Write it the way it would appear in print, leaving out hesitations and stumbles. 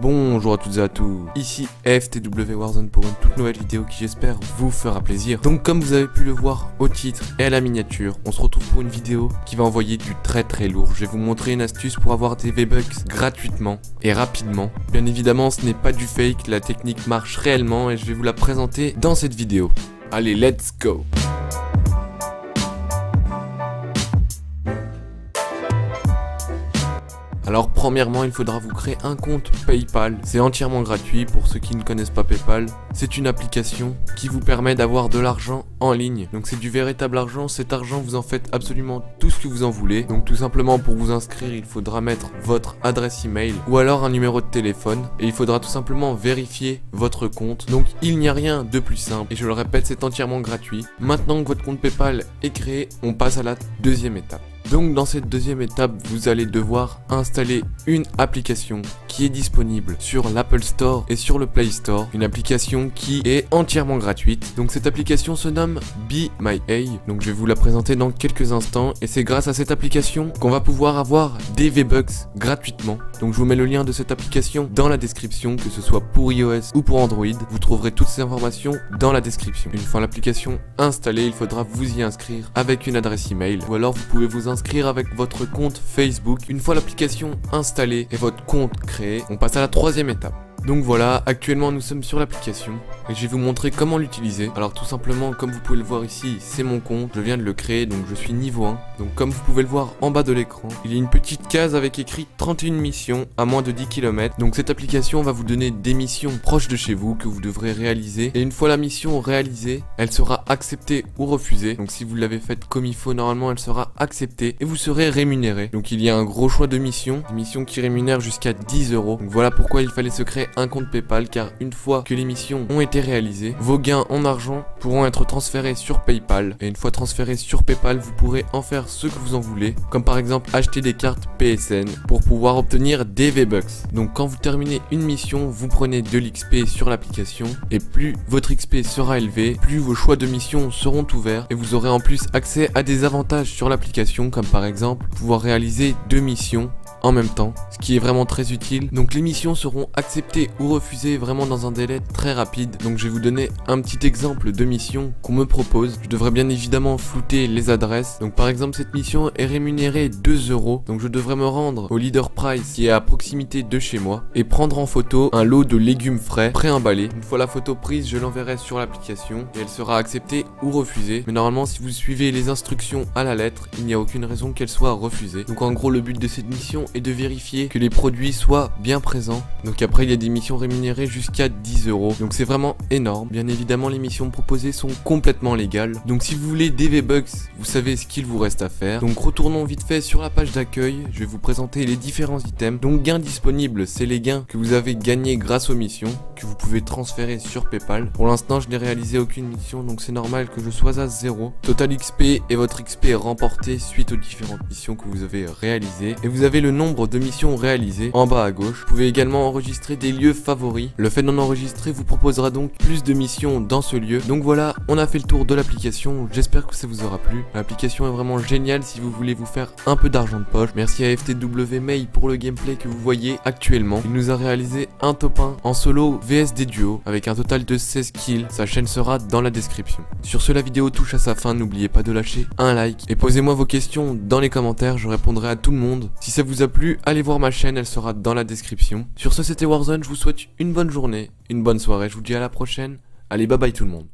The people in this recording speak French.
Bonjour à toutes et à tous, ici FTW Warzone pour une toute nouvelle vidéo qui j'espère vous fera plaisir. Donc comme vous avez pu le voir au titre et à la miniature, on se retrouve pour une vidéo qui va envoyer du très lourd. Je vais vous montrer une astuce pour avoir des V-Bucks gratuitement et rapidement. Bien évidemment ce n'est pas du fake, la technique marche réellement et je vais vous la présenter dans cette vidéo. Allez, let's go! Alors premièrement, il faudra vous créer un compte PayPal. C'est entièrement gratuit pour ceux qui ne connaissent pas PayPal. C'est une application qui vous permet d'avoir de l'argent en ligne. Donc c'est du véritable argent. Cet argent, vous en faites absolument tout ce que vous en voulez. Donc tout simplement pour vous inscrire, il faudra mettre votre adresse email ou alors un numéro de téléphone. Et il faudra tout simplement vérifier votre compte. Donc il n'y a rien de plus simple. Et je le répète, c'est entièrement gratuit. Maintenant que votre compte PayPal est créé, on passe à la deuxième étape. Donc dans cette deuxième étape, vous allez devoir installer une application qui est disponible sur l'Apple Store et sur le Play Store. Une application qui est entièrement gratuite. Donc cette application se nomme Be My A. Donc je vais vous la présenter dans quelques instants. Et c'est grâce à cette application qu'on va pouvoir avoir des V-Bucks gratuitement. Donc je vous mets le lien de cette application dans la description, que ce soit pour iOS ou pour Android. Vous trouverez toutes ces informations dans la description. Une fois l'application installée, il faudra vous y inscrire avec une adresse email. Ou alors vous pouvez vous inscrire avec votre compte Facebook. Une fois l'application installée et votre compte créé, on passe à la troisième étape. Donc voilà, actuellement nous sommes sur l'application et je vais vous montrer comment l'utiliser. Alors tout simplement, comme vous pouvez le voir ici, c'est mon compte, je viens de le créer, donc je suis niveau 1. Donc comme vous pouvez le voir en bas de l'écran, il y a une petite case avec écrit 31 missions à moins de 10 km. Donc cette application va vous donner des missions proches de chez vous que vous devrez réaliser. Et une fois la mission réalisée, elle sera acceptée ou refusée. Donc si vous l'avez faite comme il faut, normalement elle sera acceptée et vous serez rémunéré. Donc il y a un gros choix de missions, des missions qui rémunèrent jusqu'à 10 €. Donc voilà pourquoi il fallait se créer un compte PayPal, car une fois que les missions ont été réalisées, vos gains en argent pourront être transférés sur PayPal. Et une fois transférés sur PayPal, vous pourrez en faire ce que vous en voulez, comme par exemple acheter des cartes PSN pour pouvoir obtenir des V-Bucks. Donc quand vous terminez une mission, vous prenez de l'XP sur l'application et plus votre XP sera élevé, plus vos choix de missions seront ouverts et vous aurez en plus accès à des avantages sur l'application, comme par exemple pouvoir réaliser 2 missions en même temps, ce qui est vraiment très utile. Donc les missions seront acceptées ou refusées vraiment dans un délai très rapide. Donc je vais vous donner un petit exemple de mission qu'on me propose. Je devrais bien évidemment flouter les adresses. Donc par exemple cette mission est rémunérée 2 €. Donc je devrais me rendre au Leader Price qui est à proximité de chez moi et prendre en photo un lot de légumes frais pré-emballés. Une fois la photo prise, je l'enverrai sur l'application et elle sera acceptée ou refusée. Mais normalement si vous suivez les instructions à la lettre, il n'y a aucune raison qu'elle soit refusée. Donc en gros le but de cette mission et de vérifier que les produits soient bien présents. Donc après il y a des missions rémunérées jusqu'à 10 €. Donc c'est vraiment énorme. Bien évidemment les missions proposées sont complètement légales. Donc si vous voulez des V-Bucks, vous savez ce qu'il vous reste à faire. Donc retournons vite fait sur la page d'accueil. Je vais vous présenter les différents items. Donc gains disponibles, c'est les gains que vous avez gagnés grâce aux missions, que vous pouvez transférer sur PayPal. Pour l'instant je n'ai réalisé aucune mission, donc c'est normal que je sois à 0. Total XP et votre XP remporté suite aux différentes missions que vous avez réalisées. Et vous avez le nombre de missions réalisées en bas à gauche. Vous pouvez également enregistrer des lieux favoris. Le fait d'en enregistrer vous proposera donc plus de missions dans ce lieu. Donc voilà, on a fait le tour de l'application. J'espère que ça vous aura plu. L'application est vraiment géniale si vous voulez vous faire un peu d'argent de poche. Merci à FTW Mail pour le gameplay que vous voyez actuellement. Il nous a réalisé un top 1 en solo vs des duos avec un total de 16 kills. Sa chaîne sera dans la description. Sur ce, la vidéo touche à sa fin. N'oubliez pas de lâcher un like et posez-moi vos questions dans les commentaires. Je répondrai à tout le monde. Si ça vous a plu, allez voir ma chaîne, elle sera dans la description. Sur ce, c'était Warzone, je vous souhaite une bonne journée, une bonne soirée, je vous dis à la prochaine. Allez, bye bye tout le monde.